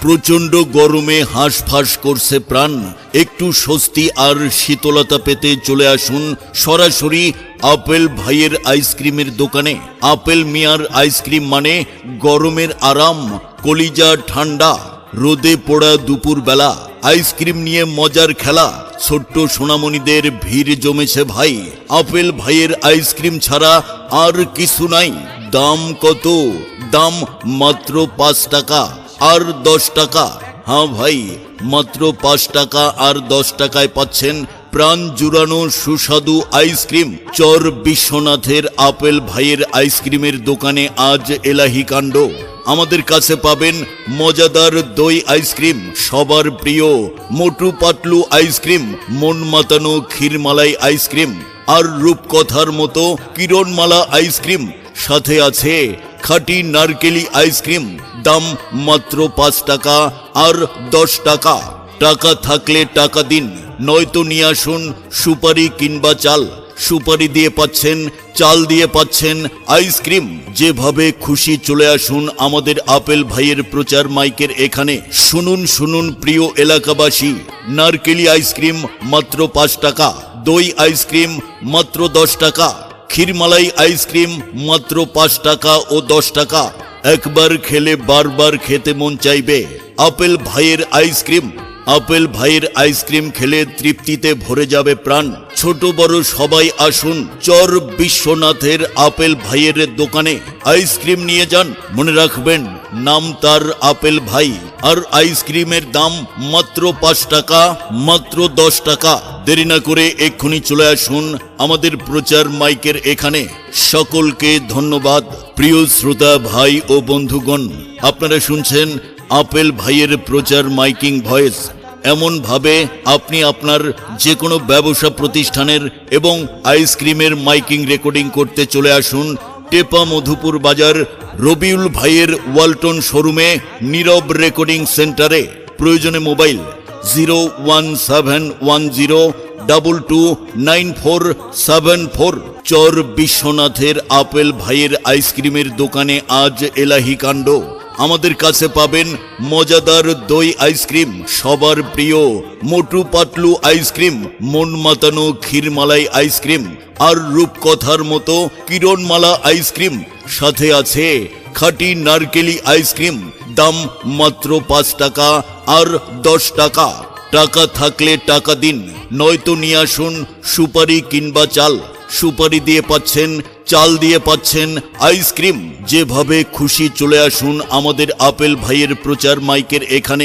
প্রচন্ড গরমে হাঁসফাঁস করছে প্রাণ। একটু স্বস্তি আর শীতলতা পেতে চলে আসুন সরাসরি আপেল ভাইয়ের আইসক্রিমের দোকানে। আপেল মিয়ার আইসক্রিম মানে গরমের আরাম, কলিজা ঠান্ডা, রোদে পোড়া দুপুর বেলা আইসক্রিম নিয়ে মজার খেলা। ছোট্ট সোনামণিদের ভিড় জমেছে ভাই। আপেল ভাইয়ের আইসক্রিম ছাড়া আর কিছু নাই। দাম কত? দাম মাত্র 5 টাকা আর 10 টাকা। হ্যাঁ ভাই, মাত্র 5 টাকা আর 10 টাকায় পাচ্ছেন প্রাণ জুড়ানো সুস্বাদু আইসক্রিম। চর বিশ্বনাথের আপেল ভাইয়ের আইসক্রিমের দোকানে আজ এলাহি কাণ্ড। আমাদের কাছে পাবেন মজাদার দই আইসক্রিম, সবার প্রিয় মোটু পাতলু আইসক্রিম, মন মাতানো ক্ষীরমালাই আইসক্রিম আর রূপকথার মতো কিরণমালা আইসক্রিম। সাথে আছে খাঁটি নারকেলি আইসক্রিম। দাম মাত্র 5 টাকা আর 10 টাকা। টাকা থাকলে টাকা দিন, নয়তো নিয়ে আসুন সুপারি কিংবা চাল। সুপারি দিয়ে পাচ্ছেন, চাল দিয়ে পাচ্ছেন আইসক্রিম। যেভাবে খুশি চলে আসুন আমাদের আপেল ভাইয়ের প্রচার মাইকের এখানে। শুনুন শুনুন প্রিয় এলাকাবাসী, নারকেলি আইসক্রিম মাত্র 5 টাকা, দই আইসক্রিম মাত্র 10 টাকা, ক্ষীরমালাই আইসক্রিম মাত্র 5 টাকা ও 10 টাকা। একবার খেলে বারবার খেতে মন চাইবে আপেল ভাইয়ের আইসক্রিম। আপেল ভাইয়ের আইসক্রিম খেলে তৃপ্তিতে ভরে যাবে প্রাণ। ছোট বড় সবাই আসুন চর বিশ্বনাথের আপেল ভাইয়ের দোকানে আইসক্রিম নিয়ে যান। মনে রাখবেন, নাম তার আপেল ভাই, আর আইসক্রিমের দাম মাত্র 5 টাকা, মাত্র 10 টাকা। দেরি না করে এক্ষুনি চলে আসুন আমাদের প্রচার মাইকের এখানে। সকলকে ধন্যবাদ। প্রিয় শ্রোতা ভাই ও বন্ধুগণ, আপনারা শুনছেন আপেল ভাইয়ের প্রচার মাইকিং ভয়েস। এমন ভাবে আপনি আপনার যে কোনো ব্যবসা প্রতিষ্ঠানের এবং আইসক্রিমের মাইকিং রেকর্ডিং করতে চলে আসুন টেপা মধুপুর বাজার রবিউল ভাইয়ের ওয়ালটন শোরুমে, নীরব রেকর্ডিং সেন্টারে। প্রয়োজনে মোবাইল 01710229474। চর বিশ্বনাথের আপেল ভাইয়ের আইসক্রিমের দোকানে আজ এলাহি কাণ্ড। আমাদের কাছে পাবেন মজাদার দই আইসক্রিম, সবার প্রিয় মোটু পাতলু আইসক্রিম, মন মাতানো ক্ষীরমালাই আইসক্রিম আর রূপকথার মতো কিরণমালা আইসক্রিম। সাথে আছে খাঁটি নারকেলি আইসক্রিম। দাম মাত্র 5 টাকা আর 10 টাকা। টাকা থাকলে টাকা দিন, নয়তো নিয়ে আসুন সুপারি কিংবা চাল। সুপারি দিয়ে পাচ্ছেন, চাল দিয়ে পাচ্ছেন আইসক্রিম। যেভাবে খুশি চলে আসুন আমাদের আপেল ভাইয়ের প্রচার মাইকের এখানে।